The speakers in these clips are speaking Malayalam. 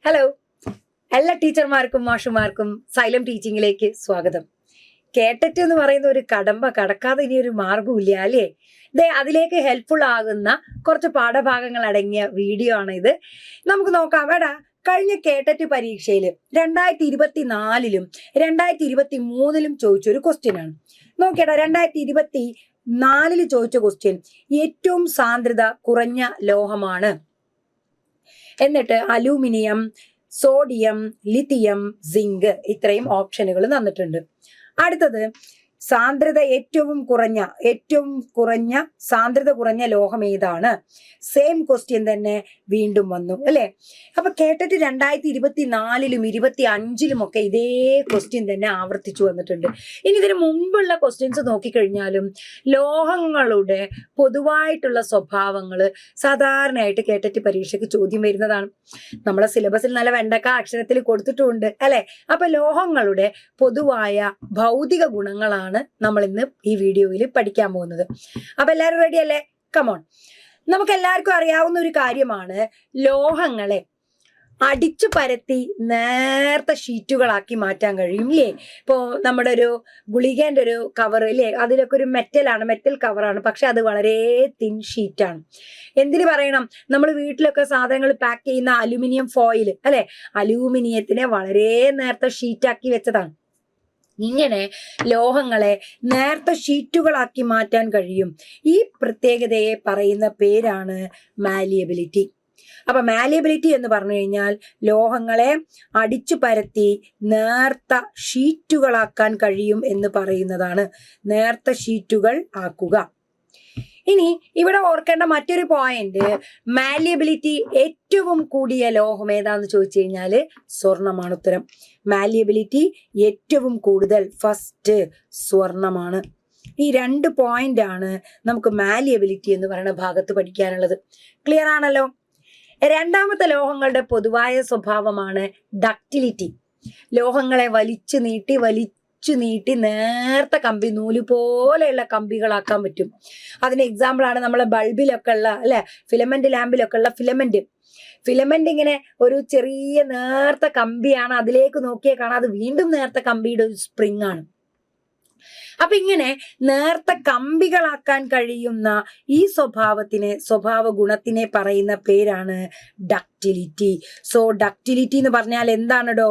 ഹലോ, എല്ലാ ടീച്ചർമാർക്കും മാഷുമാർക്കും സൈലം ടീച്ചിങ്ങിലേക്ക് സ്വാഗതം. കേട്ടറ്റ് എന്ന് പറയുന്ന ഒരു കടമ്പ കടക്കാതെ ഇനി ഒരു മാർഗമില്ല അല്ലേ? അതിലേക്ക് ഹെൽപ്ഫുൾ ആകുന്ന കുറച്ച് പാഠഭാഗങ്ങൾ അടങ്ങിയ വീഡിയോ ആണ് ഇത്. നമുക്ക് നോക്കാം. കഴിഞ്ഞ കേട്ടറ്റ് പരീക്ഷയിൽ 2024 2023 ചോദിച്ചൊരു ക്വസ്റ്റ്യൻ ആണ്. നോക്കിയടാ, 2024 ചോദിച്ച ക്വസ്റ്റ്യൻ ഏറ്റവും സാന്ദ്രത കുറഞ്ഞ ലോഹമാണ്. എന്നിട്ട് അലൂമിനിയം, സോഡിയം, ലിഥിയം, സിങ്ക് ഇത്രയും ഓപ്ഷനുകൾ തന്നിട്ടുണ്ട്. അടുത്തത് ഏറ്റവും കുറഞ്ഞ സാന്ദ്രത കുറഞ്ഞ ലോഹം ഏതാണ്? സെയിം ക്വസ്റ്റ്യൻ തന്നെ വീണ്ടും വന്നു അല്ലെ? അപ്പൊ കേട്ടിട്ട് 2024 2025 ഒക്കെ ഇതേ ക്വസ്റ്റ്യൻ തന്നെ ആവർത്തിച്ചു വന്നിട്ടുണ്ട്. ഇനി ഇതിന് മുമ്പുള്ള ക്വസ്റ്റ്യൻസ് നോക്കിക്കഴിഞ്ഞാലും ലോഹങ്ങളുടെ പൊതുവായിട്ടുള്ള സ്വഭാവങ്ങൾ സാധാരണയായിട്ട് കേട്ടിട്ട് പരീക്ഷയ്ക്ക് ചോദ്യം വരുന്നതാണ്. നമ്മളെ സിലബസിൽ നല്ല വെണ്ടക്ക അക്ഷരത്തിൽ കൊടുത്തിട്ടുമുണ്ട് അല്ലെ? അപ്പൊ ലോഹങ്ങളുടെ പൊതുവായ ഭൗതിക ഗുണങ്ങളാണ് നമ്മൾ ഇന്ന് ഈ വീഡിയോയിൽ പഠിക്കാൻ പോകുന്നത്. അപ്പൊ എല്ലാവരും റെഡി അല്ലേ? കമോൺ. നമുക്ക് എല്ലാവർക്കും അറിയാവുന്ന ഒരു കാര്യമാണ്, ലോഹങ്ങളെ അടിച്ചു പരത്തി നേർത്ത ഷീറ്റുകളാക്കി മാറ്റാൻ കഴിയും ഇല്ലേ? ഇപ്പോ നമ്മുടെ ഒരു ഗുളികേന്റെ ഒരു കവർ ഇല്ലേ, അതിലൊക്കെ ഒരു മെറ്റൽ കവറാണ്, പക്ഷെ അത് വളരെ തിൻ ഷീറ്റാണ്. എന്തിനു പറയണം, നമ്മൾ വീട്ടിലൊക്കെ സാധനങ്ങൾ പാക്ക് ചെയ്യുന്ന അലുമിനിയം ഫോയിൽ അല്ലെ, അലൂമിനിയത്തിനെ വളരെ നേർത്ത ഷീറ്റാക്കി വെച്ചതാണ്. ഇങ്ങനെ ലോഹങ്ങളെ നേർത്ത ഷീറ്റുകളാക്കി മാറ്റാൻ കഴിയും. ഈ പ്രത്യേകതയെ പറയുന്ന പേരാണ് മാലിയബിലിറ്റി. അപ്പൊ മാലിയബിലിറ്റി എന്ന് പറഞ്ഞു കഴിഞ്ഞാൽ ലോഹങ്ങളെ അടിച്ചു പരത്തി നേർത്ത ഷീറ്റുകളാക്കാൻ കഴിയും എന്ന് പറയുന്നതാണ്. നേർത്ത ഷീറ്റുകൾ ആക്കുക. ഇനി ഇവിടെ ഓർക്കേണ്ട മറ്റൊരു പോയിന്റ്, മാലിയബിലിറ്റി ഏറ്റവും കൂടിയ ലോഹം ഏതാന്ന് ചോദിച്ചു കഴിഞ്ഞാല് സ്വർണമാണ് ഉത്തരം. മാലിയബിലിറ്റി ഏറ്റവും കൂടുതൽ ഫസ്റ്റ് സ്വർണമാണ്. ഈ 2 പോയിന്റ് ആണ് നമുക്ക് മാലിയബിലിറ്റി എന്ന് പറയുന്ന ഭാഗത്ത് പഠിക്കാനുള്ളത്. ക്ലിയർ ആണല്ലോ? രണ്ടാമത്തെ ലോഹങ്ങളുടെ പൊതുവായ സ്വഭാവമാണ് ഡക്റ്റിലിറ്റി. ലോഹങ്ങളെ വലിച്ചു നീട്ടി നേർത്ത കമ്പി, നൂല് പോലെയുള്ള കമ്പികളാക്കാൻ പറ്റും. അതിന് എക്സാമ്പിൾ ആണ് നമ്മളെ ബൾബിലൊക്കെ ഉള്ള അല്ലെ, ഫിലമെന്റ് ലാമ്പിലൊക്കെ ഉള്ള ഫിലമെന്റ് ഇങ്ങനെ ഒരു ചെറിയ നേർത്ത കമ്പിയാണ്. അതിലേക്ക് നോക്കിയാൽ കാണാം അത് വീണ്ടും നേർത്ത കമ്പിയുടെ ഒരു സ്പ്രിങ് ആണ്. അപ്പൊ ഇങ്ങനെ നേർത്ത കമ്പികളാക്കാൻ കഴിയുന്ന ഈ സ്വഭാവ ഗുണത്തിനെ പറയുന്ന പേരാണ് ഡക്റ്റിലിറ്റി. സോ ഡക്റ്റിലിറ്റി എന്ന് പറഞ്ഞാൽ എന്താണെടോ?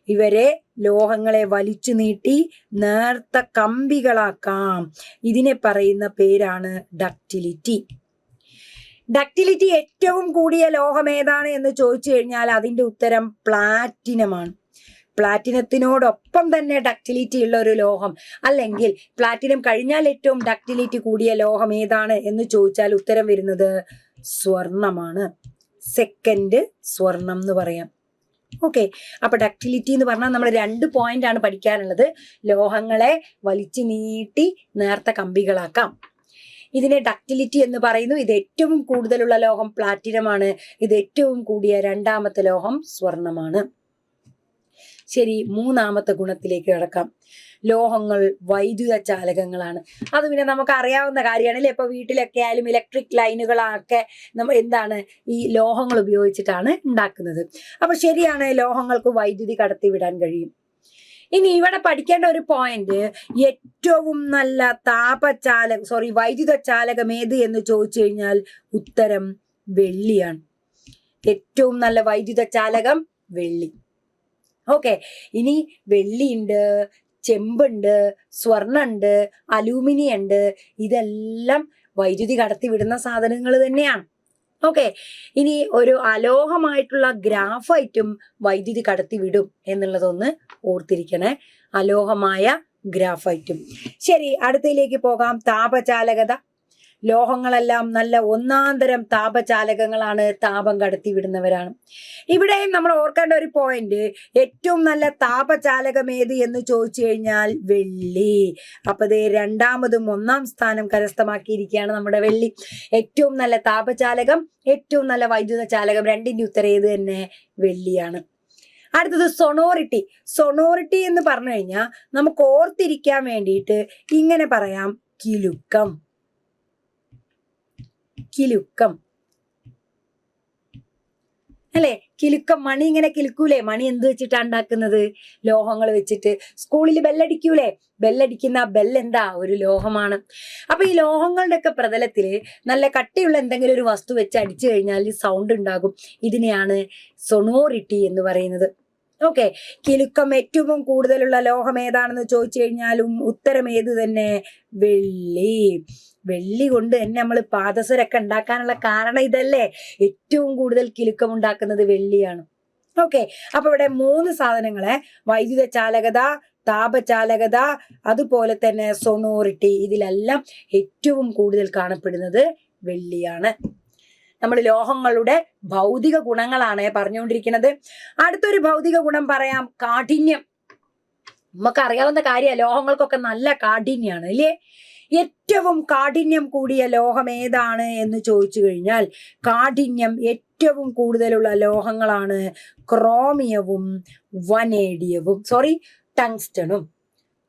ഇവരെ ലോഹങ്ങളെ വലിച്ചു നീട്ടി നേർത്ത കമ്പികളാക്കാം. ഇതിനെ പറയുന്ന പേരാണ് ഡക്റ്റിലിറ്റി. ഡക്റ്റിലിറ്റി ഏറ്റവും കൂടിയ ലോഹം ഏതാണ് എന്ന് ചോദിച്ചു കഴിഞ്ഞാൽ അതിന്റെ ഉത്തരം പ്ലാറ്റിനമാണ്. പ്ലാറ്റിനത്തിനോടൊപ്പം തന്നെ ഡക്റ്റിലിറ്റി ഉള്ള ഒരു ലോഹം, അല്ലെങ്കിൽ പ്ലാറ്റിനം കഴിഞ്ഞാൽ ഏറ്റവും ഡക്റ്റിലിറ്റി കൂടിയ ലോഹം ഏതാണ് എന്ന് ചോദിച്ചാൽ ഉത്തരം വരുന്നത് സ്വർണമാണ്. സെക്കൻഡ് സ്വർണം എന്ന് പറയാം. ഓക്കെ, അപ്പൊ ഡക്റ്റിലിറ്റി എന്ന് പറഞ്ഞാൽ നമ്മൾ 2 പോയിന്റ് ആണ് പഠിക്കാനുള്ളത്. ലോഹങ്ങളെ വലിച്ചു നീട്ടി നേർത്ത കമ്പികളാക്കാം. ഇതിനെ ഡക്റ്റിലിറ്റി എന്ന് പറയുന്നു. ഇത് ഏറ്റവും കൂടുതലുള്ള ലോഹം പ്ലാറ്റിനമാണ്. ഇത് ഏറ്റവും കൂടിയ രണ്ടാമത്തെ ലോഹം സ്വർണമാണ്. ശരി, മൂന്നാമത്തെ ഗുണത്തിലേക്ക് കിടക്കാം. ലോഹങ്ങൾ വൈദ്യുത ചാലകങ്ങളാണ്. അത് പിന്നെ നമുക്ക് അറിയാവുന്ന കാര്യമാണ് അല്ലെ? ഇപ്പൊ വീട്ടിലൊക്കെ ആയാലും ഇലക്ട്രിക് ലൈനുകളൊക്കെ നമ്മൾ ഈ ലോഹങ്ങൾ ഉപയോഗിച്ചിട്ടാണ് ഉണ്ടാക്കുന്നത്. അപ്പൊ ശരിയാണ്, ലോഹങ്ങൾക്ക് വൈദ്യുതി കടത്തിവിടാൻ കഴിയും. ഇനി ഇവിടെ പഠിക്കേണ്ട ഒരു പോയിന്റ്, ഏറ്റവും നല്ല വൈദ്യുത ചാലകം ഏത് എന്ന് ചോദിച്ചു കഴിഞ്ഞാൽ ഉത്തരം വെള്ളിയാണ്. ഏറ്റവും നല്ല വൈദ്യുത ചാലകം വെള്ളി. ഓക്കെ, ഇനി വെള്ളിയുണ്ട്, ചെമ്പുണ്ട്, സ്വർണ്ണുണ്ട്, അലൂമിനിയം ഉണ്ട്. ഇതെല്ലാം വൈദ്യുതി കടത്തിവിടുന്ന സാധനങ്ങൾ തന്നെയാണ്. ഓക്കെ, ഇനി ഒരു അലോഹമായിട്ടുള്ള ഗ്രാഫൈറ്റും വൈദ്യുതി കടത്തിവിടും എന്നുള്ളതൊന്ന് ഓർത്തിരിക്കണേ. അലോഹമായ ഗ്രാഫൈറ്റും. ശരി, അടുത്തതിലേക്ക് പോകാം. താപചാലകത. ലോഹങ്ങളെല്ലാം നല്ല ഒന്നാന്തരം താപചാലകങ്ങളാണ്, താപം കടത്തിവിടുന്നവരാണ്. ഇവിടെയും നമ്മൾ ഓർക്കേണ്ട ഒരു പോയിന്റ്, ഏറ്റവും നല്ല താപചാലകം ഏത് എന്ന് ചോദിച്ചു കഴിഞ്ഞാൽ വെള്ളി. അപ്പൊ രണ്ടാമതും 1ാം സ്ഥാനം കരസ്ഥമാക്കിയിരിക്കുകയാണ് നമ്മുടെ വെള്ളി. ഏറ്റവും നല്ല താപചാലകം, ഏറ്റവും നല്ല വൈദ്യുത ചാലകം, രണ്ടിന്റെ ഉത്തരം ഏത് തന്നെ? വെള്ളിയാണ്. അടുത്തത് സൊണോറിറ്റി എന്ന് പറഞ്ഞു കഴിഞ്ഞാൽ നമുക്ക് ഓർത്തിരിക്കാൻ വേണ്ടിയിട്ട് ഇങ്ങനെ പറയാം, കിലുക്കം. അല്ലെ? കിലുക്കം, മണി ഇങ്ങനെ കിലുക്കൂലേ? മണി എന്ത് വെച്ചിട്ടാ ഉണ്ടാക്കുന്നത്? ലോഹങ്ങൾ വെച്ചിട്ട്. സ്കൂളിൽ ബെല്ലടിക്കൂലേ? ബെല്ലടിക്കുന്ന ബെല്ലെന്താ? ഒരു ലോഹമാണ്. അപ്പൊ ഈ ലോഹങ്ങളുടെ ഒക്കെ പ്രതലത്തില് നല്ല കട്ടിയുള്ള എന്തെങ്കിലും ഒരു വസ്തു വെച്ച് അടിച്ചു കഴിഞ്ഞാൽ സൗണ്ട് ഉണ്ടാകും. ഇതിനെയാണ് സൊണോറിറ്റി എന്ന് പറയുന്നത്. ഓക്കെ, കിലുക്കം ഏറ്റവും കൂടുതലുള്ള ലോഹം ഏതാണെന്ന് ചോദിച്ചു കഴിഞ്ഞാലും ഉത്തരം ഏത് തന്നെ? വെള്ളി. വെള്ളി കൊണ്ട് തന്നെ നമ്മൾ പാദസരൊക്കെ ഉണ്ടാക്കാനുള്ള കാരണം ഇതല്ലേ? ഏറ്റവും കൂടുതൽ കിലുക്കം ഉണ്ടാക്കുന്നത് വെള്ളിയാണ്. ഓക്കെ, അപ്പൊ ഇവിടെ 3 സാധനങ്ങളെ, വൈദ്യുത ചാലകത, താപചാലകത, അതുപോലെ തന്നെ സൊണോറിറ്റി, ഇതിലെല്ലാം ഏറ്റവും കൂടുതൽ കാണപ്പെടുന്നത് വെള്ളിയാണ്. നമ്മൾ ലോഹങ്ങളുടെ ഭൗതിക ഗുണങ്ങളാണ് പറഞ്ഞുകൊണ്ടിരിക്കുന്നത്. അടുത്തൊരു ഭൗതിക ഗുണം പറയാം, കാഠിന്യം. നമുക്ക് അറിയാവുന്ന കാര്യമാണ്, ലോഹങ്ങൾക്കൊക്കെ നല്ല കാഠിന്യാണ് അല്ലേ? ഏറ്റവും കാഠിന്യം കൂടിയ ലോഹം ഏതാണ് എന്ന് ചോദിച്ചു കഴിഞ്ഞാൽ കാഠിന്യം ഏറ്റവും കൂടുതലുള്ള ലോഹങ്ങളാണ് ക്രോമിയവും ടങ്സ്റ്റണും.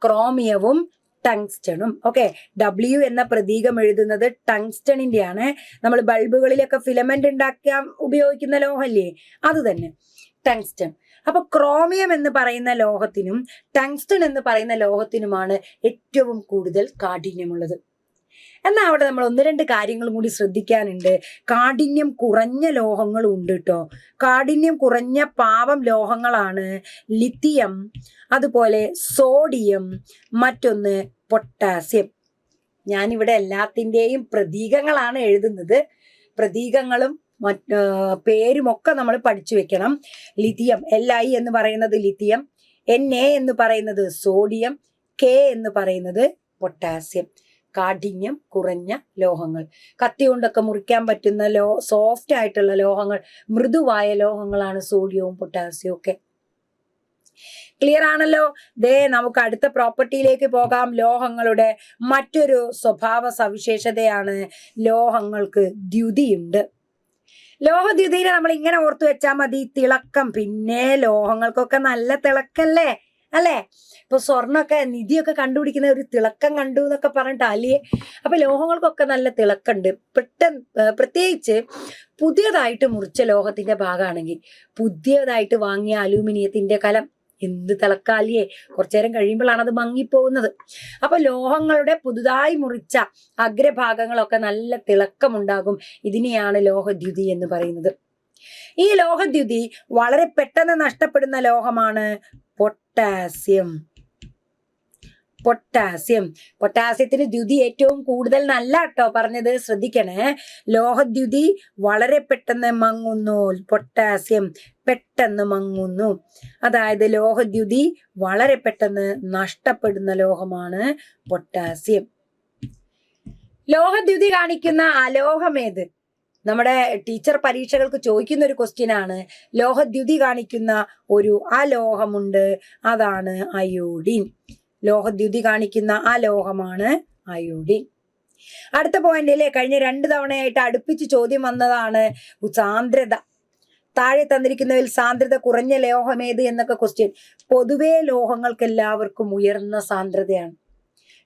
ക്രോമിയവും ടങ്സ്റ്റണും. ഓക്കെ, W എന്ന പ്രതീകം എഴുതുന്നത് ടങ്സ്റ്റണിന്റെ ആണ്. നമ്മൾ ബൾബുകളിലൊക്കെ ഫിലമെന്റ് ഉണ്ടാക്കാൻ ഉപയോഗിക്കുന്ന ലോഹല്ലേ, അത് തന്നെ ടങ്സ്റ്റൺ. അപ്പൊ ക്രോമിയം എന്ന് പറയുന്ന ലോഹത്തിനും ടങ്സ്റ്റൺ എന്ന് പറയുന്ന ലോഹത്തിനുമാണ് ഏറ്റവും കൂടുതൽ കാഠിന്യമുള്ളത്. എന്നാൽ അവിടെ നമ്മൾ 1-2 കാര്യങ്ങളും കൂടി ശ്രദ്ധിക്കാനുണ്ട്. കാഠിന്യം കുറഞ്ഞ ലോഹങ്ങളും ഉണ്ട് കേട്ടോ. കാഠിന്യം കുറഞ്ഞ പാവം ലോഹങ്ങളാണ് ലിത്തിയം, അതുപോലെ സോഡിയം, മറ്റൊന്ന് പൊട്ടാസ്യം. ഞാനിവിടെ എല്ലാത്തിൻ്റെയും പ്രതീകങ്ങളാണ് എഴുതുന്നത്. പ്രതീകങ്ങളും പേരുമൊക്കെ നമ്മൾ പഠിച്ചു വെക്കണം. ലിഥിയം, Li എന്ന് പറയുന്നത് ലിഥിയം, Na എന്ന് പറയുന്നത് സോഡിയം, K എന്ന് പറയുന്നത് പൊട്ടാസ്യം. കാഠിന്യം കുറഞ്ഞ ലോഹങ്ങൾ, കത്തി കൊണ്ടൊക്കെ മുറിക്കാൻ പറ്റുന്ന സോഫ്റ്റ് ആയിട്ടുള്ള ലോഹങ്ങൾ, മൃദുവായ ലോഹങ്ങളാണ് സോഡിയവും പൊട്ടാസ്യവും ഒക്കെ. ക്ലിയർ ആണല്ലോ? നമുക്ക് അടുത്ത പ്രോപ്പർട്ടിയിലേക്ക് പോകാം. ലോഹങ്ങളുടെ മറ്റൊരു സ്വഭാവ സവിശേഷതയാണ് ലോഹങ്ങൾക്ക് ദ്യുതിയുണ്ട്. ലോഹദ്യുതിനെ നമ്മൾ ഇങ്ങനെ ഓർത്തു വെച്ചാൽ മതി, തിളക്കം. പിന്നെ ലോഹങ്ങൾക്കൊക്കെ നല്ല തിളക്കല്ലേ, അല്ലേ? ഇപ്പൊ സ്വർണ്ണൊക്കെ, നിധിയൊക്കെ കണ്ടുപിടിക്കുന്ന ഒരു തിളക്കം കണ്ടു എന്നൊക്കെ പറഞ്ഞിട്ട് അല്ലേ? അപ്പൊ ലോഹങ്ങൾക്കൊക്കെ നല്ല തിളക്കമുണ്ട്. പ്രത്യേകിച്ച് പുതിയതായിട്ട് മുറിച്ച ലോഹത്തിന്റെ ഭാഗമാണെങ്കിൽ, പുതിയതായിട്ട് വാങ്ങിയ അലൂമിനിയത്തിന്റെ കലം എന്ത് തിളക്കാലിയേ, കുറച്ചു നേരം കഴിയുമ്പോഴാണ് അത് മങ്ങിപ്പോകുന്നത്. അപ്പൊ ലോഹങ്ങളുടെ പുതുതായി മുറിച്ച അഗ്രഭാഗങ്ങളൊക്കെ നല്ല തിളക്കമുണ്ടാകും. ഇതിനെയാണ് ലോഹദ്യുതി എന്ന് പറയുന്നത്. ഈ ലോഹദ്യുതി വളരെ പെട്ടെന്ന് നഷ്ടപ്പെടുന്ന ലോഹമാണ് പൊട്ടാസ്യം. പൊട്ടാസ്യത്തിന് ദ്യുതി ഏറ്റവും കൂടുതൽ നല്ല കേട്ടോ പറഞ്ഞത്, ശ്രദ്ധിക്കണേ. ലോഹദ്യുതി വളരെ പെട്ടെന്ന് മങ്ങുന്നു, പൊട്ടാസ്യം പെട്ടെന്ന് മങ്ങുന്നു. അതായത് ലോഹദ്യുതി വളരെ പെട്ടെന്ന് നഷ്ടപ്പെടുന്ന ലോഹമാണ് പൊട്ടാസ്യം. ലോഹദ്യുതി കാണിക്കുന്ന അലോഹമേത്? നമ്മുടെ ടീച്ചർ പരീക്ഷകൾക്ക് ചോദിക്കുന്ന ഒരു ക്വസ്റ്റ്യൻ ആണ്. ലോഹദ്യുതി കാണിക്കുന്ന ഒരു അലോഹമുണ്ട്, അതാണ് അയോഡിൻ. ലോഹദ്യുതി കാണിക്കുന്ന അലോഹമാണ് അയോഡിൻ. അടുത്ത പോയിന്റിലെ കഴിഞ്ഞ 2 തവണയായിട്ട് അടുപ്പിച്ച് ചോദ്യം വന്നതാണ് സാന്ദ്രത. താഴെ തന്നിരിക്കുന്നതിൽ സാന്ദ്രത കുറഞ്ഞ ലോഹമേത് എന്നൊക്കെ ക്വസ്റ്റ്യൻ. പൊതുവേ ലോഹങ്ങൾക്ക് എല്ലാവർക്കും ഉയർന്ന സാന്ദ്രതയാണ്.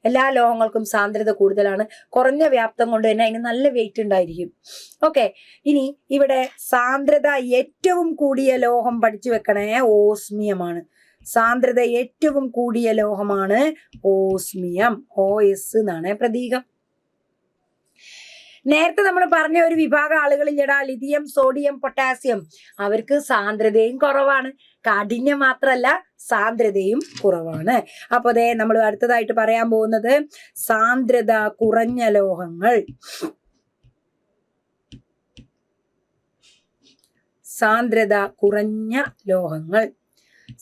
എല്ലാ ലോഹങ്ങൾക്കും സാന്ദ്രത കൂടുതലാണ്. കുറഞ്ഞ വ്യാപ്തം കൊണ്ട് തന്നെ അതിന് നല്ല വെയിറ്റ് ഉണ്ടായിരിക്കും. ഓക്കെ, ഇനി ഇവിടെ സാന്ദ്രത ഏറ്റവും കൂടിയ ലോഹം പഠിച്ചു വെക്കണേ, ഓസ്മിയമാണ്. സാന്ദ്രത ഏറ്റവും കൂടിയ ലോഹമാണ് ഓസ്മിയം. OS എന്നാണ് പ്രതീകം. നേരത്തെ നമ്മൾ പറഞ്ഞ ഒരു വിഭാഗം ആളുകളില്ലടാ, ലിഥിയം, സോഡിയം, പൊട്ടാസ്യം. അവർക്ക് സാന്ദ്രതയും കുറവാണ്, കാഠിന്യം മാത്രല്ല സാന്ദ്രതയും കുറവാണ്. അപ്പൊ നമ്മൾ അടുത്തതായിട്ട് പറയാൻ പോകുന്നത് സാന്ദ്രത കുറഞ്ഞ ലോഹങ്ങൾ.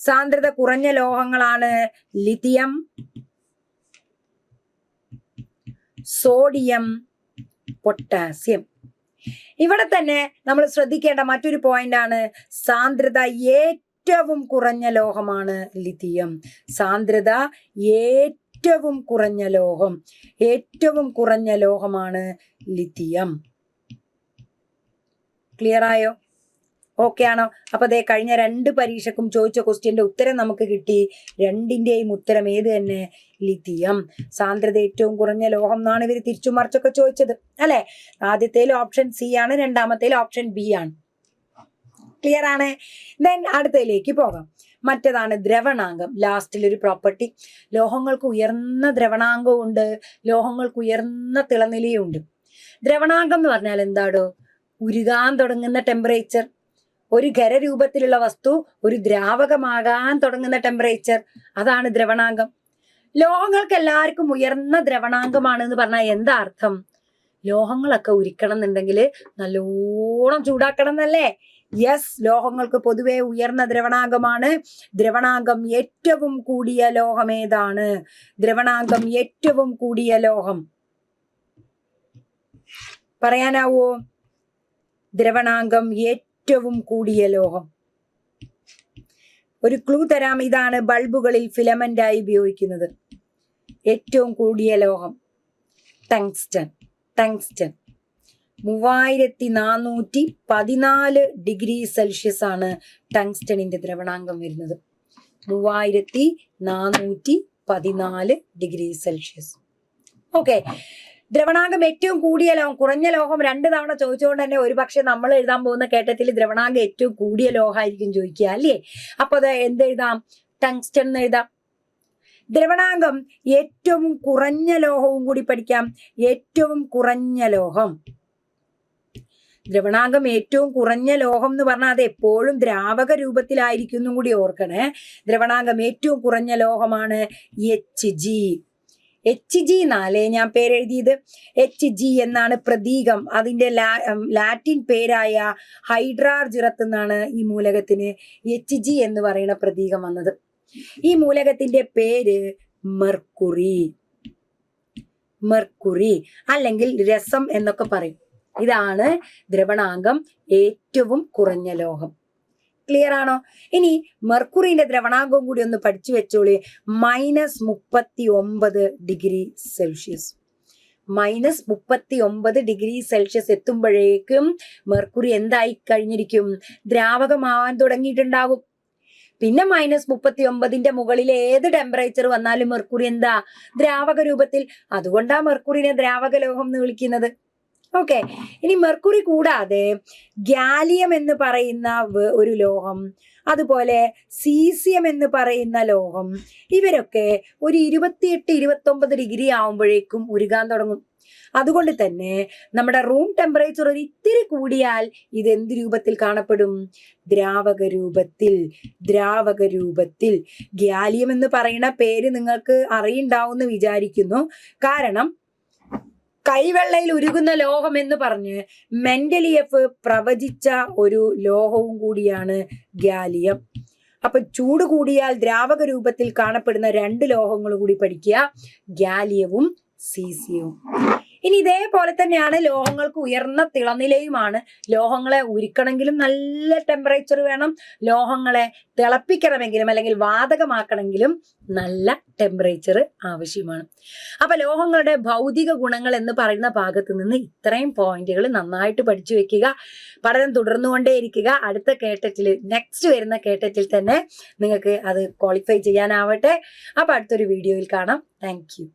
സാന്ദ്രത കുറഞ്ഞ ലോഹങ്ങളാണ് ലിഥിയം, സോഡിയം, പൊട്ടാസ്യം. ഇവിടെ തന്നെ നമ്മൾ ശ്രദ്ധിക്കേണ്ട മറ്റൊരു പോയിന്റ് ആണ്, സാന്ദ്രത ഏറ്റവും കുറഞ്ഞ ലോഹമാണ് ലിഥിയം. സാന്ദ്രത ഏറ്റവും കുറഞ്ഞ ലോഹമാണ് ലിഥിയം. ക്ലിയർ ആയോ? ഓക്കെ ആണോ? അപ്പൊ കഴിഞ്ഞ 2 പരീക്ഷക്കും ചോദിച്ച ക്വസ്റ്റ്യന്റെ ഉത്തരം നമുക്ക് കിട്ടി. 2ന്റെയും ഉത്തരം ഏത് തന്നെ? ലിഥിയം. സാന്ദ്രത ഏറ്റവും കുറഞ്ഞ ലോഹം എന്നാണ് ഇവർ തിരിച്ചു മറിച്ചൊക്കെ ചോദിച്ചത്, അല്ലെ? ആദ്യത്തേൽ ഓപ്ഷൻ C ആണ്, രണ്ടാമത്തേൽ ഓപ്ഷൻ B ആണ്. ക്ലിയർ ആണ്. ദെൻ അടുത്തതിലേക്ക് പോകാം. മറ്റേതാണ് ദ്രവണാങ്കം. ലാസ്റ്റിൽ ഒരു പ്രോപ്പർട്ടി, ലോഹങ്ങൾക്ക് ഉയർന്ന ദ്രവണാങ്കവും ഉണ്ട്, ലോഹങ്ങൾക്ക് ഉയർന്ന തിളനിലയും ഉണ്ട്. ദ്രവണാങ്കം എന്ന് പറഞ്ഞാൽ എന്താടോ? ഉരുകാൻ തുടങ്ങുന്ന ടെമ്പറേച്ചർ. ഒരു ഖരരൂപത്തിലുള്ള വസ്തു ഒരു ദ്രാവകമാകാൻ തുടങ്ങുന്ന ടെമ്പറേച്ചർ, അതാണ് ദ്രവണാങ്കം. ലോഹങ്ങൾക്ക് എല്ലാവർക്കും ഉയർന്ന ദ്രവണാങ്കമാണ് എന്ന് പറഞ്ഞാൽ എന്താ അർത്ഥം? ലോഹങ്ങളൊക്കെ ഉരുക്കണം എന്നുണ്ടെങ്കിൽ നല്ലോണം ചൂടാക്കണം എന്നല്ലേ? യെസ്, ലോഹങ്ങൾക്ക് പൊതുവെ ഉയർന്ന ദ്രവണാങ്കമാണ്. ദ്രവണാങ്കം ഏറ്റവും കൂടിയ ലോഹം ഏതാണ്? ദ്രവണാങ്കം ഏറ്റവും കൂടിയ ലോഹം പറയാനാവോ? ദ്രവണാങ്കം ഏറ്റവും കൂടിയ ലോഹം. ഒരു ക്ലൂ തരാം, ഇതാണ് ബൾബുകളിൽ ഫിലമെന്റായി ഉപയോഗിക്കുന്നത്. ഏറ്റവും കൂടിയ ലോഹം ടങ്സ്റ്റൺ. ടങ്സ്റ്റൺ 3414 ഡിഗ്രി സെൽഷ്യസ് ആണ് ടങ്സ്റ്റണിന്റെ ദ്രവണാങ്കം വരുന്നത്. 3414 ഡിഗ്രി സെൽഷ്യസ്. ഓക്കെ, ദ്രവണാങ്കം ഏറ്റവും കൂടിയ ലോഹം. കുറഞ്ഞ ലോഹം 2 തവണ ചോദിച്ചുകൊണ്ട് തന്നെ ഒരുപക്ഷെ നമ്മൾ എഴുതാൻ പോകുന്ന കേട്ടത്തിൽ ദ്രവണാങ്കം ഏറ്റവും കൂടിയ ലോഹമായിരിക്കും ചോദിക്കുക അല്ലേ? അപ്പൊ അത് എന്തെഴുതാം? ടങ്സ്റ്റൺ എന്ന് എഴുതാം. ദ്രവണാങ്കം ഏറ്റവും കുറഞ്ഞ ലോഹവും കൂടി പഠിക്കാം. ഏറ്റവും കുറഞ്ഞ ലോഹം, ദ്രവണാങ്കം ഏറ്റവും കുറഞ്ഞ ലോഹം എന്ന് പറഞ്ഞാൽ അത് എപ്പോഴും ദ്രാവക രൂപത്തിലായിരിക്കും എന്നും കൂടി ഓർക്കണേ. ദ്രവണാങ്കം ഏറ്റവും കുറഞ്ഞ ലോഹമാണ് Hg. Hg എന്നാലേ ഞാൻ പേരെഴുതിയത്. Hg എന്നാണ് പ്രതീകം. അതിന്റെ ലാറ്റിൻ പേരായ ഹൈഡ്രാർജിറത്ത് എന്നാണ് ഈ മൂലകത്തിന് Hg എന്ന് പറയുന്ന പ്രതീകം വന്നത്. ഈ മൂലകത്തിന്റെ പേര് മെർക്കുറി. മെർക്കുറി അല്ലെങ്കിൽ രസം എന്നൊക്കെ പറയും. ഇതാണ് ദ്രവണാങ്കം ഏറ്റവും കുറഞ്ഞ ലോഹം. ക്ലിയർ ആണോ? ഇനി മെർക്കുറിന്റെ ദ്രവണാങ്കവും കൂടി ഒന്ന് പഠിച്ചു വെച്ചോളി. -39 ഡിഗ്രി സെൽഷ്യസ്. -39 ഡിഗ്രി സെൽഷ്യസ് എത്തുമ്പോഴേക്കും മെർക്കുറി എന്തായി കഴിഞ്ഞിരിക്കും? ദ്രാവകമാവാൻ തുടങ്ങിയിട്ടുണ്ടാകും. പിന്നെ -39ന്റെ മുകളിൽ ഏത് ടെമ്പറേച്ചർ വന്നാലും മെർക്കുറി എന്താ? ദ്രാവക രൂപത്തിൽ. അതുകൊണ്ടാ മെർക്കുറിനെ ദ്രാവക ലോഹം എന്ന് വിളിക്കുന്നത്. ഓക്കെ, ഇനി മെർക്കുറി കൂടാതെ ഗാലിയം എന്ന് പറയുന്ന ഒരു ലോഹം, അതുപോലെ സീസിയം എന്ന് പറയുന്ന ലോഹം, ഇവരൊക്കെ ഒരു 28-29 ഡിഗ്രി ആവുമ്പോഴേക്കും ഉരുകാൻ തുടങ്ങും. അതുകൊണ്ട് തന്നെ നമ്മുടെ റൂം ടെമ്പറേച്ചർ ഒരു ഇത്തിരി കൂടിയാൽ ഇത് എന്ത് രൂപത്തിൽ കാണപ്പെടും? ദ്രാവക രൂപത്തിൽ. ദ്രാവക രൂപത്തിൽ. ഗാലിയം എന്ന് പറയുന്ന പേര് നിങ്ങൾക്ക് അറിയുണ്ടാവുമെന്ന് വിചാരിക്കുന്നു. കാരണം കൈവെള്ളയിൽ ഉരുകുന്ന ലോഹം എന്ന് പറഞ്ഞ് മെന്റലിയഫ് പ്രവചിച്ച ഒരു ലോഹവും കൂടിയാണ് ഗാലിയം. അപ്പൊ ചൂട് കൂടിയാൽ ദ്രാവക രൂപത്തിൽ കാണപ്പെടുന്ന 2 ലോഹങ്ങൾ കൂടി പഠിക്കുക, ഗാലിയവും സീസിയവും. ഇനി ഇതേപോലെ തന്നെയാണ് ലോഹങ്ങൾക്ക് ഉയർന്ന തിളനിലയുമാണ്. ലോഹങ്ങളെ ഉരുക്കണമെങ്കിലും നല്ല ടെമ്പറേച്ചർ വേണം. ലോഹങ്ങളെ തിളപ്പിക്കണമെങ്കിലും അല്ലെങ്കിൽ വാതകമാക്കണമെങ്കിലും നല്ല ടെമ്പറേച്ചർ ആവശ്യമാണ്. അപ്പൊ ലോഹങ്ങളുടെ ഭൗതിക ഗുണങ്ങൾ എന്ന് പറയുന്ന ഭാഗത്ത് നിന്ന് ഇത്രയും പോയിന്റുകൾ നന്നായിട്ട് പഠിച്ചു വെക്കുക. പഠനം തുടർന്നുകൊണ്ടേയിരിക്കുക. അടുത്ത കേട്ടറ്റിൽ, നെക്സ്റ്റ് വരുന്ന കേട്ടറ്റിൽ തന്നെ നിങ്ങൾക്ക് അത് ക്വാളിഫൈ ചെയ്യാനാവട്ടെ. അപ്പൊ അടുത്തൊരു വീഡിയോയിൽ കാണാം. Thank you.